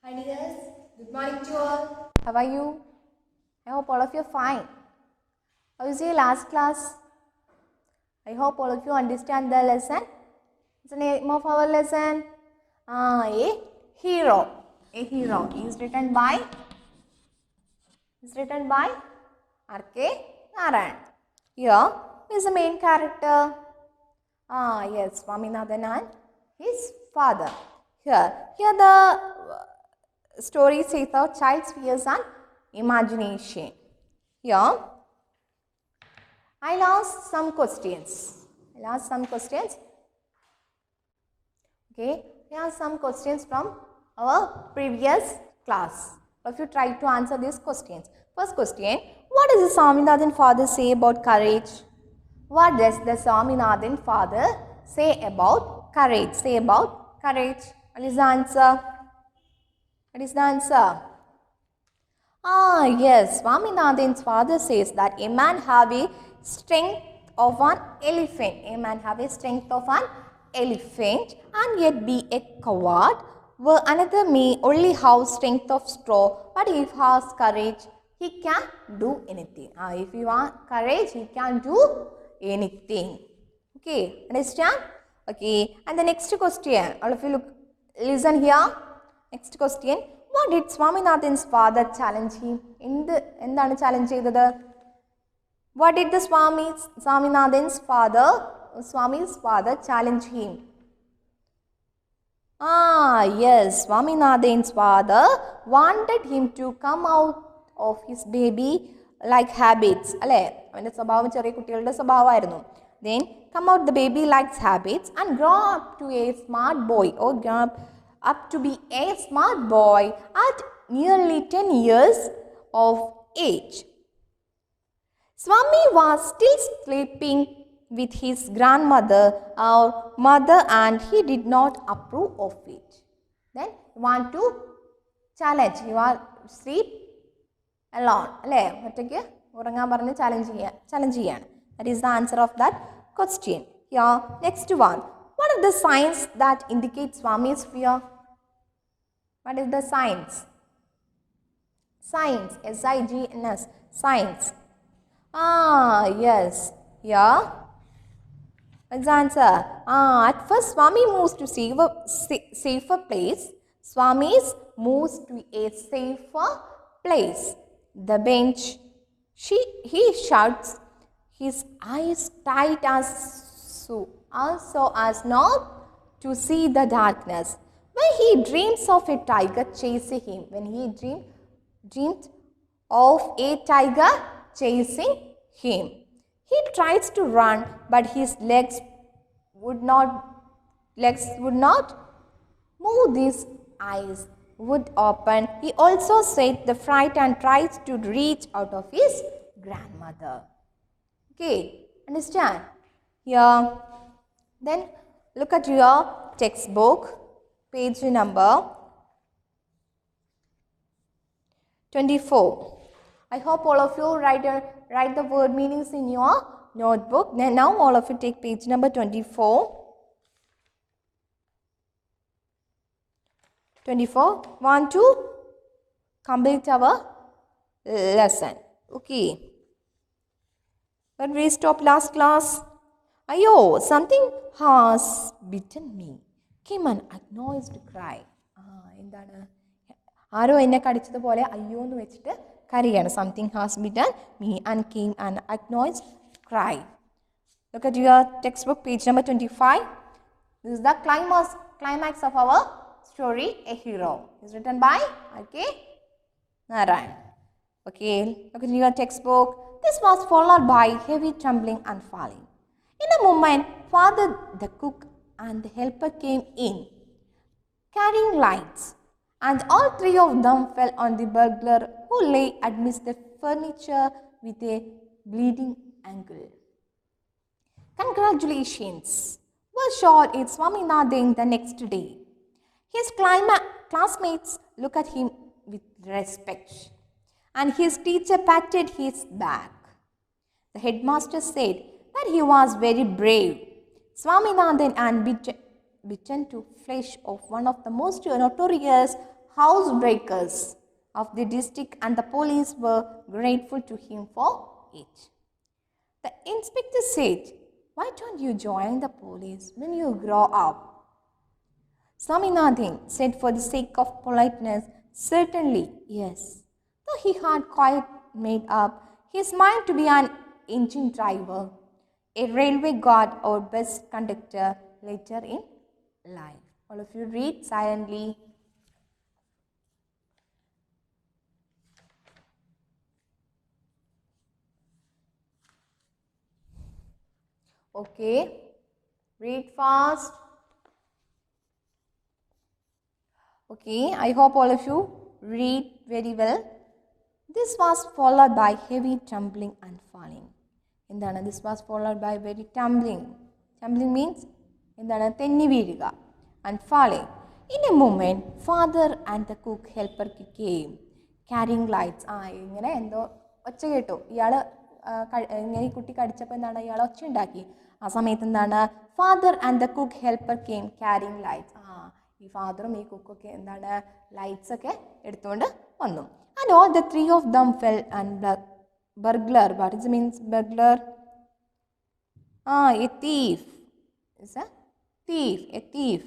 Hi dears, good morning to all. How are you? I hope all of you are fine. How is your last class? I hope all of you understand the lesson. What's the name of our lesson? A hero. A hero is written by R.K. Narayan. Here is the main character. Yes, Swaminathan and his father. Here the story says of child's fears and imagination. Here, I'll ask some questions. Okay, here are some questions from our previous class. If you try to answer these questions. First question, what does the Swaminathan father say about courage? What does the Swaminathan father say about courage? What is the answer? Yes, Swaminathan's father says that a man have a strength of an elephant. And yet be a coward. Where another may only have strength of straw, but if he has courage, he can do anything. If you want courage, he can do anything. Okay, understand? Okay, and the next question, all of you listen here. Next question, what did Swaminathan's father challenge him? എന്താണ് challenge ചെയ്തത്? What did the Swaminathan's father challenge him? Yes, Swaminathan's father wanted him to come out of his baby like habits. അല്ലേ, അവൻ്റെ സ്വഭാവം ചെറിയ കുട്ടികളുടെ സ്വഭാവമായിരുന്നു. Then come out the baby like habits and grow up to a smart boy or grow up to be a smart boy at nearly 10 years of age. Swami was still sleeping with his grandmother or mother and he did not approve of it. Then you want to challenge. You are sleep alone. അല്ലേ, ഒറ്റയ്ക്ക് ഉറങ്ങാൻ പറഞ്ഞ് challenge ചെയ്യാണ്. That is the answer of that question. Yeah, next one. What are the signs that indicate Swami's fear? What is the signs? S-I-G-N-S. Signs. Yes. Yeah. What's the answer? At first, Swami moves to safer place. Swami's moves to a safer place. The bench. He shuts his eyes tight so as not to see the darkness. When he dreams of a tiger chasing him, dreamed of a tiger chasing him, he tries to run, but his legs would not move. His eyes would open. He also said the fright and tries to reach out of his grandmother. Okay, understand? Here, then look at your textbook, page number 24. I hope all of you write the word meanings in your notebook. Then now all of you take page number 24. 24. Want to complete our lesson. Okay. But we stopped last class. Ayo, something has bitten me. Came an agonized cry. എന്താണ്, ആരോ എന്നെ കടിച്ചതുപോലെ അയ്യോ എന്ന് വെച്ചിട്ട് കരയാണ്. Something has bitten me and came an agonised cry. Look at your textbook, page number 25. This is the climax of our story, A Hero. It's written by R.K. Narayan. Okay, look at your textbook. This was followed by heavy trembling and falling. In a moment, Father the cook and the helper came in, carrying lights, and all three of them fell on the burglar who lay amidst the furniture with a bleeding ankle. Congratulations were shot at Swaminathan the next day. His classmates looked at him with respect, and his teacher patted his back. The headmaster said that he was very brave. Swaminathan and bitten to flesh of one of the most notorious housebreakers of the district and the police were grateful to him for it. The inspector said, "Why don't you join the police when you grow up?" Swaminathan said, for the sake of politeness, "Certainly, yes." Though he had quite made up his mind to be an engine driver, a railway guard, or bus conductor later in life. All of you read silently. Okay, read fast. Okay, I hope all of you read very well. This was followed by heavy tumbling and falling. എന്താണ് this was followed by very tumbling. Tumbling means എന്താണ് തെന്നി വീഴുക and falling. In a moment, father and the cook helper came carrying lights. ഇങ്ങനെ എന്തോ ഒച്ച കേട്ടു. ഇയാൾ ഇങ്ങനെ ഈ കുട്ടി കടിച്ചപ്പോൾ എന്താണ് ഇയാൾ ഒച്ച ഉണ്ടാക്കി. ആ സമയത്ത് എന്താണ് father and the cook helper came carrying lights. ഈ ഫാദറും ഈ കുക്കൊക്കെ എന്താണ് ലൈറ്റ്സ് ഒക്കെ എടുത്തുകൊണ്ട് വന്നു. And all the three of them fell and burglar. What does it mean, burglar? A thief. Is a thief. A thief.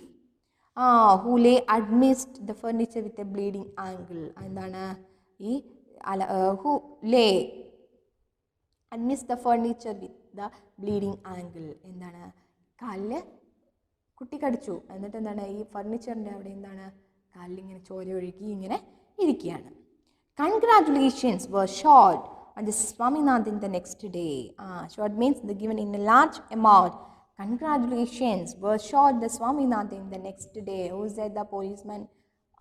Who lay amidst the furniture with a bleeding angle. എന്താണ് ഈ who lay amidst the furniture with the bleeding angle. എന്താണ് കാലിൽ കുട്ടി കടിച്ചു എന്നിട്ട് എന്താണ് ഈ ഫർണിച്ചറിൻ്റെ അവിടെ എന്താണ് കാലിലിങ്ങനെ ചോര ഒഴുകി ഇങ്ങനെ ഇരിക്കുകയാണ്. Congratulations were shot on the Swaminathan the next day. Short means the given in a large amount. Congratulations were shot the Swaminathan the next day. Who said? The policeman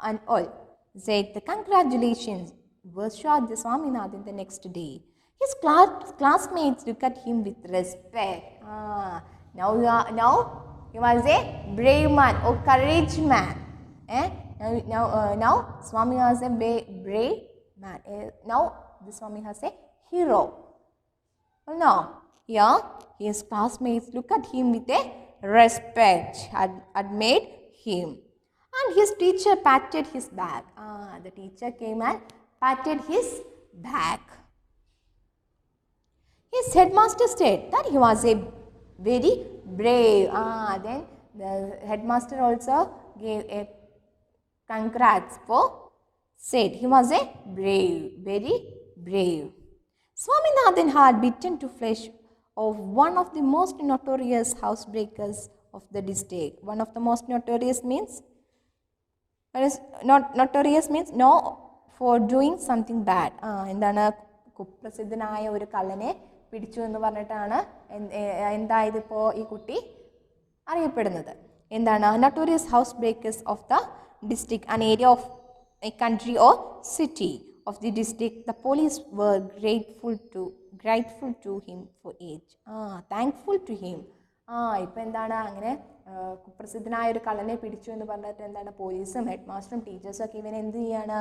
and all said the congratulations were shot the Swaminathan the next day. His classmates look at him with respect. Now you must say brave man or courage man. Now Swami has a brave man. Now the Swami has a hero. No, here his classmates look at him with a respect, admired him. And his teacher patted his back. The teacher came and patted his back. His headmaster said that he was a very brave. Then the headmaster also gave a congrats for said he was a brave, very brave. Swaminathan had bitten to flesh of one of the most notorious housebreakers of the district. One of the most notorious means, notorious means no for doing something bad. എന്താണ് കുപ്രസിദ്ധനായ ഒരു കള്ളനെ പിടിച്ചു എന്ന് പറഞ്ഞിട്ടാണ് എന്തായതിപ്പോൾ ഈ കുട്ടി അറിയപ്പെടുന്നത്. എന്താണ് notorious house breakers of the district, an area of a country or city of the district. The police were grateful to him for it. Thankful to him. ഇപ്പം എന്താണ് അങ്ങനെ കുപ്രസിദ്ധനായ ഒരു കള്ളനെ പിടിച്ചു എന്ന് പറഞ്ഞിട്ട് എന്താണ് പോലീസും ഹെഡ് മാസ്റ്ററും ടീച്ചേഴ്സും ഒക്കെ ഇവനെ എന്ത് ചെയ്യാണ്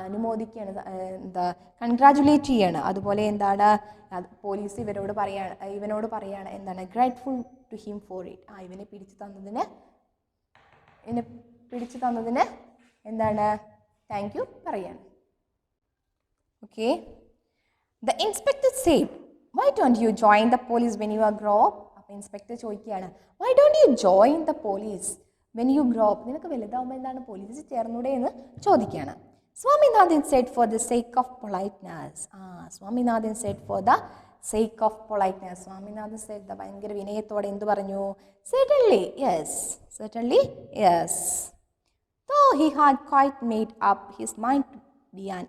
അനുമോദിക്കുകയാണ്, എന്താ കൺഗ്രാജുലേറ്റ് ചെയ്യാണ്. അതുപോലെ എന്താണ് പോലീസ് ഇവനോട് പറയാണ് എന്താണ് grateful to him for it. ഇവനെ പിടിച്ചു തന്നതിന് എന്താണ് താങ്ക് യു പറയാണ്. Okay. The inspector said, why don't you join the police when you are grow up. അപ്പോൾ ഇൻസ്പെക്ടർ ചോദിക്കുകയാണ്, why don't you join the police when you grow up. നിനക്ക് വലുതാവുമ്പോൾ എന്താണ് പോലീസിൽ ചേർന്നൂടെ എന്ന് ചോദിക്കുകയാണ്. Swaminathan said for the sake of politeness. Swaminathan said for the sake of politeness. Swaminathan said ഭയങ്കര വിനയത്തോടെ എന്ത് പറഞ്ഞു? Certainly yes. Though he had quite made up his mind to be an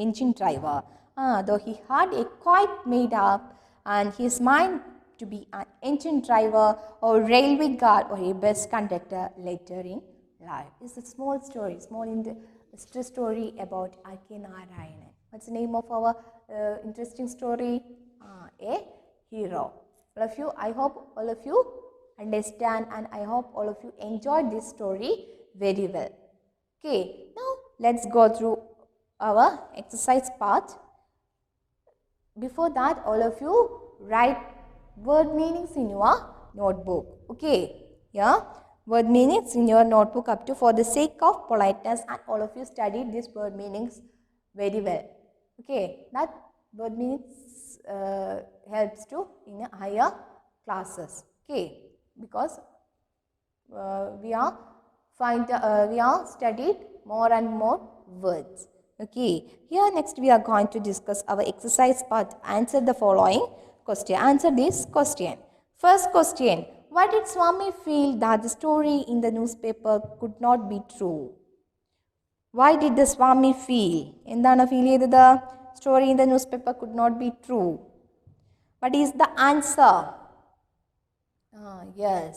engine driver. Though he had quite made up and his mind to be an engine driver or railway guard or a bus conductor later in life. It's a small story, story about R.K. Narayanan. What's the name of our interesting story? A hero. All of you, I hope all of you understand and I hope all of you enjoyed this story very well. Okay, now let's go through our exercise part. Before that, all of you write word meanings in your notebook. Okay, yeah, word meanings in your notebook up to for the sake of politeness, and all of you studied these word meanings very well. Okay, that word meanings helps to in higher classes. Okay, because we are studied more and more words. Okay, here next we are going to discuss our exercise part. Answer the following question. Answer this question. First question, why did Swami feel that the story in the newspaper could not be true? Why did the Swami feel? എന്താണ് feel ചെയ്തത്? Story in the newspaper could not be true. What is the answer? Yes.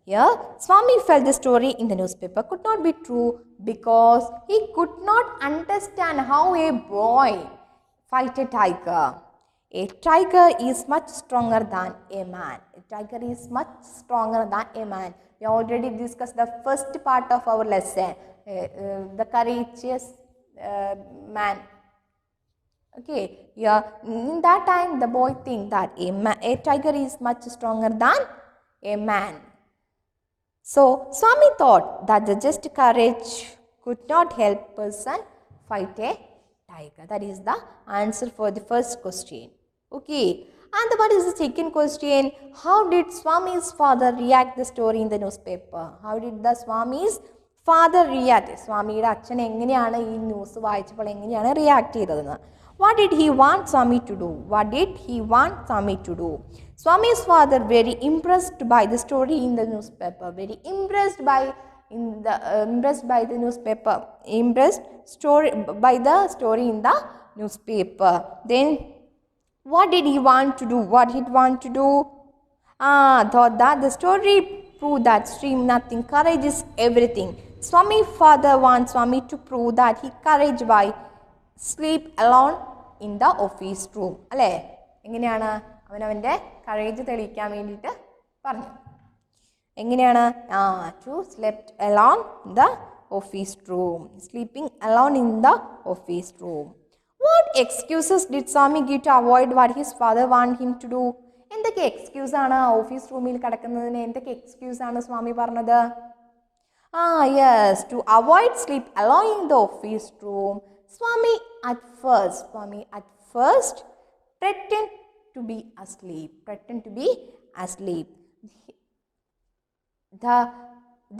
Here, Swami felt the story in the newspaper could not be true because he could not understand how a boy fight a tiger. A tiger is much stronger than a man. A tiger is much stronger than a man. We already discussed the first part of our lesson, the courageous man. Okay, yeah. In that time, the boy think that a tiger is much stronger than a man. So, Swami thought that the just courage could not help person fight a tiger. That is the answer for the first question. Okay, and what is the second question? How did Swami's father react the story in the newspaper? How did the Swami's father react? സ്വാമിയുടെ അച്ഛൻ എങ്ങനെയാണ് ഈ news വായിച്ചപ്പോൾ എങ്ങനെയാണ് react ചെയ്തതെന്ന്? What did he want Swami to do? What did he want Swami to do? Swami's father very impressed by the story in the newspaper. Very impressed by the newspaper. Impressed by the story in the newspaper. Then what did he want to do? What did he want to do? Thought that the story proved that stream nothing. Courage is everything. Swami's father wants Swami to prove that he courage by sleep alone in the office room. അല്ലേ? എങ്ങനെയാണ് അവനവൻ്റെ courage തെളിയിക്കാൻ വേണ്ടിയിട്ട് പറഞ്ഞു. എങ്ങനെയാണ്? To slept alone in the office room. Sleeping alone in the office room. What excuses did Swami give to avoid what his father want him to do? എന്തൊക്കെ excuse ആണ് office റൂമിൽ കിടക്കുന്നതിന് എന്തൊക്കെ എക്സ്ക്യൂസ് ആണ് സ്വാമി പറഞ്ഞത്? Yes, to avoid sleep alone in the office room. Swami at first pretend to be asleep.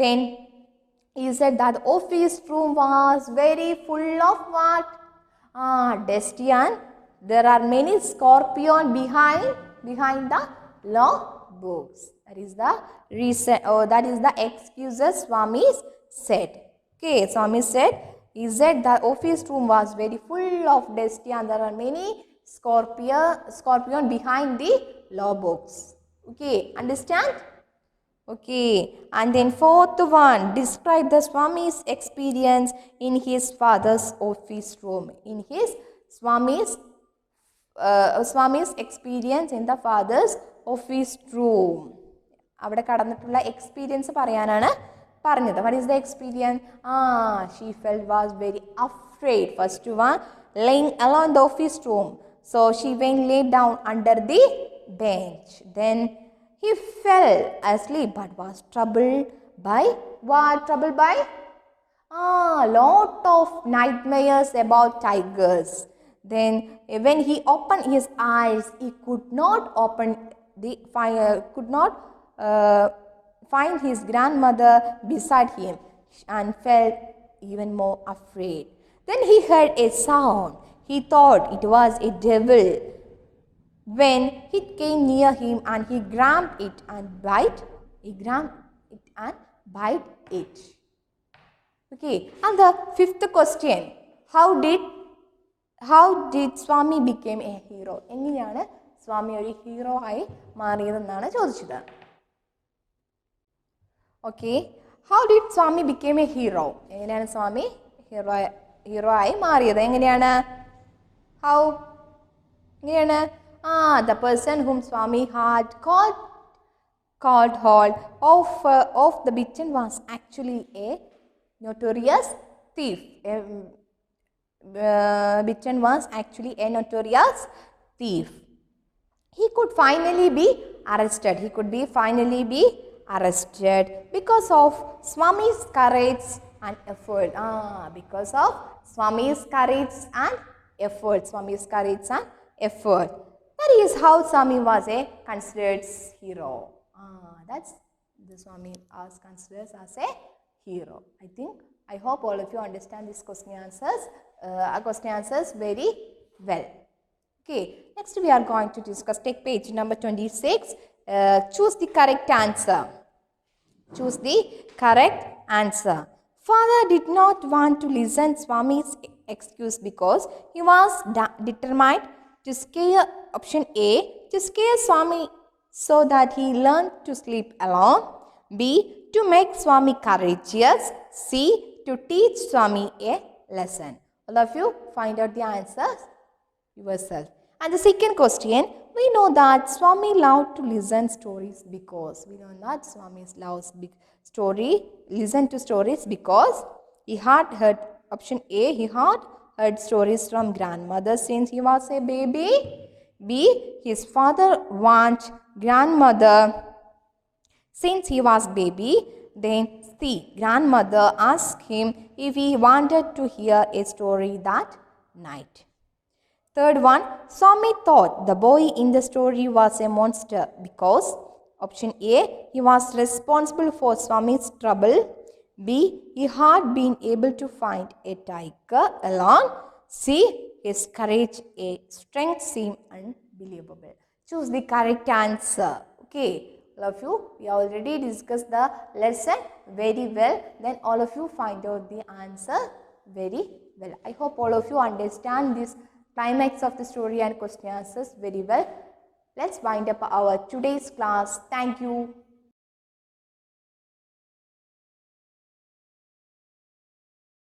Then he said that the office room was very full of what? Dusty, and there are many scorpions behind the law books. That is the reason, that is the excuses Swami said. Okay, Swami said, he said the office room was very full of dusty and there are many scorpion behind the law books. Okay, understand? Okay, and then fourth one, describe the Swami's experience in his father's office room. In his Swami's experience in the father's office room. അവിടെ കടന്നിട്ടുള്ള experience പറയാനാണ് പറഞ്ഞത്. What is the experience? She felt was very afraid. First one, laying alone in the office room. So she went lay down under the bench. Then he fell asleep but was troubled by what? Troubled by lot of nightmares about tigers. Then when he opened his eyes, he could not find his grandmother beside him and felt even more afraid. Then he heard a sound. He thought it was a devil. When it came near him and he grabbed it and bite it. Okay, and the fifth question, how did Swami became a hero? എങ്ങനെയാണ് സ്വാമി ഒരു hero ആയി മാറിയതെന്നാണ് ചോദിച്ചത്. Okay, how did Swami became a hero? എങ്ങനെയാണ് സ്വാമി hero ആയി മാറിയത്? എങ്ങനെയാണ്? How? എങ്ങനെയാണ്? The person whom Swami had called hold of the Bichan was actually a notorious thief. Bichan was actually a notorious thief. He could finally be arrested. arrested because of Swami's courage and effort. Because of Swami's courage and effort. Swami's courage and effort. That is how Swami was a considered hero. That's the Swami was considered as a hero. I hope all of you understand these question answers very well. Okay, next we are going to discuss, take page number 26, choose the correct answer. Choose the correct answer. Father did not want to listen Swami's excuse because he was determined to scare, option A, to scare Swami so that he learned to sleep alone. B, to make Swami courageous. C, to teach Swami a lesson. All of you find out the answers yourself. And the second question, we know that Swami loved to listen stories because listen to stories because he had heard, option A, he had heard stories from grandmother since he was a baby. B, his father warned grandmother since he was baby. Then C, grandmother asked him if he wanted to hear a story that night. Third one, Swami thought the boy in the story was a monster because, option A, he was responsible for Swami's trouble. B, he had been able to find a tiger alone. C, his courage a strength seemed unbelievable. Choose the correct answer. Okay, all of you, we already discussed the lesson very well. Then all of you find out the answer very well. I hope all of you understand this climax of the story and question answers very well. Let's wind up our today's class. Thank you.